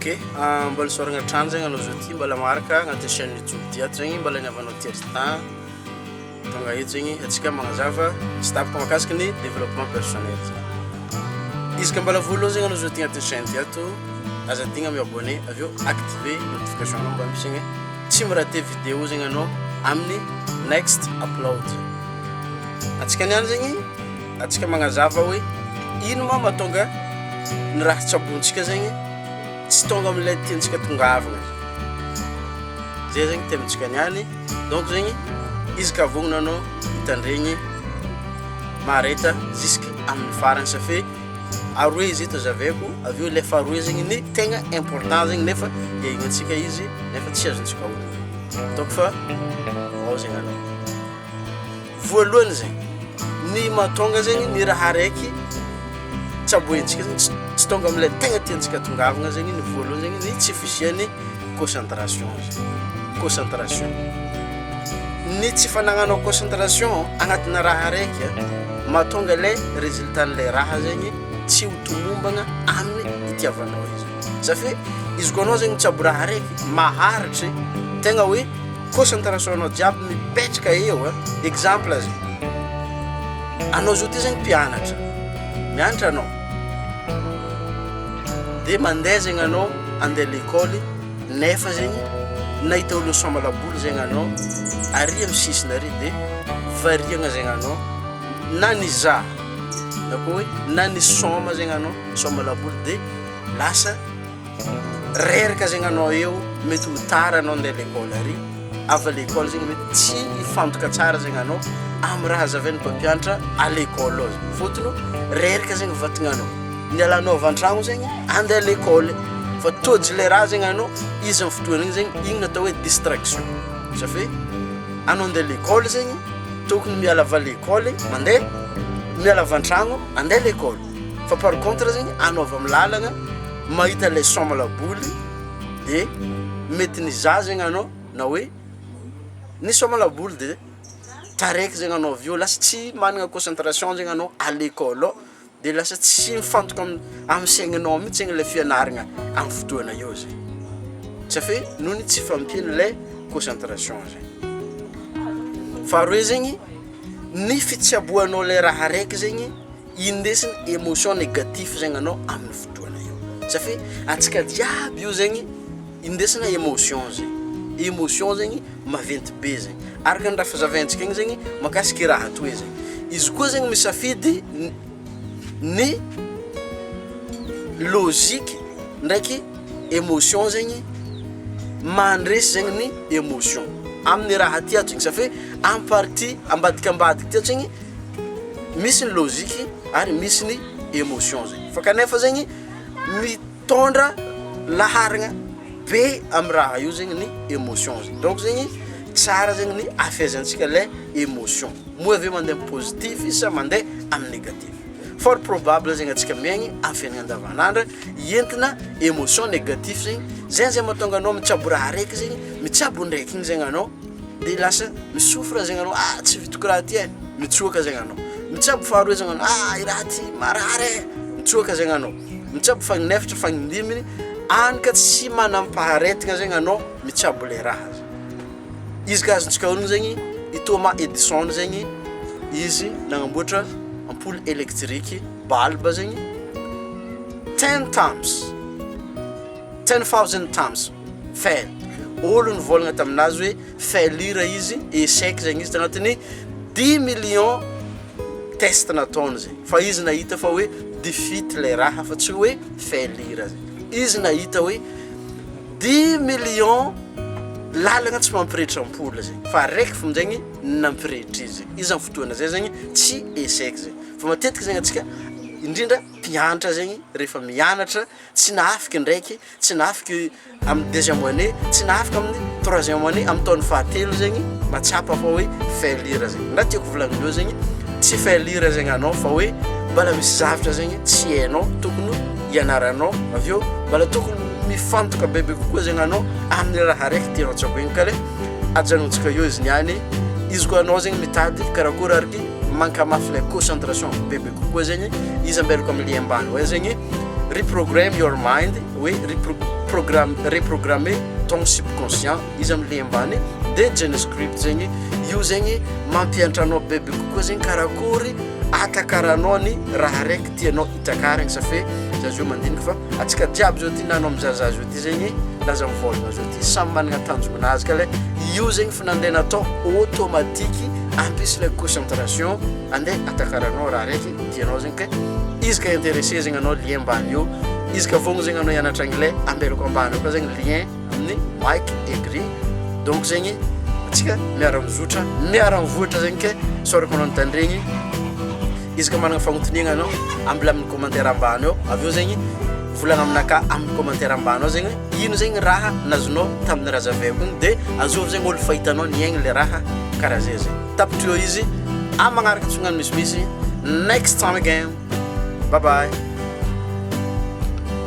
Ok, mbola soragna trano zegny anao zao ty mbola maraka agnaty chaîne YouTube ty ato zegny mbola niavanao tiers-temps tonga eto zegny atsika magnazava sy tapaka mahakasiky ny développement personnel zegny. Izy ka mbola voalohany zegny anao zao ty agnaty chaîne ty ato aza digna mi-abonné aveo activer notification anao mba misy zegny tsy mirate vidéo zegny anao amin'ny next upload. Atsika niany zegny atsika magnazava hoe ino ma mahatonga ny raha tsabontsika zegny tsy tonga am'ilay tiantsika tongavana zay zegny temantsika niany. Donc zegny izy ka vognona anao hitandregny mareta jusque amin'ny farany safe aroe izy eto zaveko aveo le faroe zegny ny tegna important zegny nefa iaignatsika izy nefa tsy azontsika olona. Donc fa ao zegny anao voalohany zegny ny mahatonga zegny ny raha raiky tsaboentsika zegny tsy tonga am'ilay tegna tiantsika tongavana zegny ny voalohany zegny ny tsy fisiany concentration zegny concentration. Ny tsy fanagnanao concentration agnatina raha raiky mahatonga le résultat n'le raha zegny tsy ho tomombagna amin'ny itiavanao izy. Safe izy koa anao zegny tsabo raha raiky maharitry tegna hoe concentration anao jiaby mipetraka eo exemple zegny anao zao ty zegny mpianatra mianatra anao de mandeha zegny anao andeha l'école nefa zegny nahita olo soma laboly zegny anao ary amin'ny sisiny ary de variagna zegny anao na niza na koa hoe na ny soma zegny anao soma laboly de lasa reraka zegny anao eo mety ho tara anao andeha l'école ary ava l'école zegny mety tsy ifantoka tsara zegny anao amin'ny raha zavain'ny mpampianatra à l'école ao zegny fotony reraka zegny vatagnanao nialanao avy an-tragno zegny andeha l'école fa tôjy le raha zegny anao izy amin'ny fotoana igny zegny igny natao hoe distraction. Safe anao andeha l'école zegny tokony miala avy l'école mandeha miala avy an-tragno andeha l'école fa par contre zegny anao avy amin'ny lalagna mahita le soma laboly de mety niza zegny anao na hoe ny soma laboly de taraiky zegny anao aveo lasa tsy managna concentration zegny anao à l'école ao de lasa tsy mifantoka amin'ny saigninao mihitsy zegny le fianaragna amin'ny fotoana eo zegny safe noho ny tsy fampiany le concentration zegny. Faharoe zegny ny fitsiaboanao le raha raiky zegny indesiny émotion négatif zegny anao amin'ny fotoana eo safe atsika jiaby io zegny indesina émotion zegny émotion zegny maventy be zegny araka ny raha fazavaintsika igny zegny makasiky raha toy zegny izy koa zegny misafidy ny logique ndraiky émotion zegny mandresy zegny ny émotion amin'ny raha ty ato igny safe en partie ambadikambadiky ty ato zegny misy ny logique ary misy ny émotion zegny fa kanefa zegny mitondra laharagna be amin'ny raha io zegny ny émotion zegny. Donc zegny tsara zegny ny afezantsika le émotion moa aveo mandeha amin'ny positif sa mandeha amin'ny négatif. Fort probable zegny atsika miaigny amin'ny fiainagna andavanandra entina émotion négatif zegny zay mahatonga anao mitsabo raha raiky zegny mitsabo ndraiky igny zegny anao de lasa misofra zegny anao tsy vitako raha ty mitsoaka zegny anao mitsabo faharoe zegny anao i raha ty marary mitsoaka zegny anao mitsabo faninefatra fanindiminy anika tsy manampaharetigna zegny anao mitsabo le raha izy ka azontsika ologno zegny i Thomas Edison zegny izy nagnamboatra ampoule électrique balbe zegny 10,000 times fail olo nivolagna taminazy hoe failure izy échec zegny izy tagnatin'ny 10 millions test nataony zegny fa izy nahita fa hoe defeat le raha fa tsy hoe failure zegny izy nahita hoe 10 millions lalagna tsy mampirehitra ampoule zegny fa raiky fa aminjegny nampirehitra izy izy amin'ny fotoana zay zegny tsy échec zegny fa matetika zegny atsika indrindra mpianatra zegny rehefa mianatra tsy nahafiky ndraiky tsy nahafiky amin'ny deuxième année tsy nahafiky amin'ny troisième année amin'ny taon'ny fahatelo zegny matsapa fa hoe failure zegny na tiako volagnindreo zegny tsy failure zegny anao fa hoe mbala misy zavatra zegny tsy hainao tokony ianaranao aveo mbala tokony mifantoka bebe kokoa zegny anao amin'ny raha raiky tianao tsako igny ka le ajanontsika eo izy niany izy koa anao zegny mitady karakory ariky mankamafy le concentration bebe kokoa zegny izy ambelako amin'ny liambany hoe zegny reprogram your mind hoe reprogrammer ton subconscient izy am'le ambany de genescript zegny io zegny mampianatra anao bebe kokoa zegny karakory atakaranao ny raha raiky tianao itakaragny safe zazio mandinika fa atsika jiaby zao ty nanao mizaza zao ty zegny laza mivolagna zao ty samy managna tanjognazy ka le io zegny fa nandeha natao automatique ampis la concentration andeha atakaranao raha raiky tianao zegny ke izy ka intéressé zegny anao lien ambany io izy ka fogna zegny anao hianatra anglais ambelako ambany koa zegny lien amin'ny mic écrit donc zegny atsika miara-mivoatra zegny ke sorako anao nitandregny izy ka managna fagnotoniagna anao ambila amin'ny commentaire ambany ao avy eo zegny volagna aminaka amin'ny commentaire ambany ao zegny ino zegny raha nazonao tamin'ny raha zaveko igny de azovy zegny olo fahitanao niaigny le raha karaha zay zegny tapitry eo izy amin'ny magnaraka tsonany misimisy next time again bye bye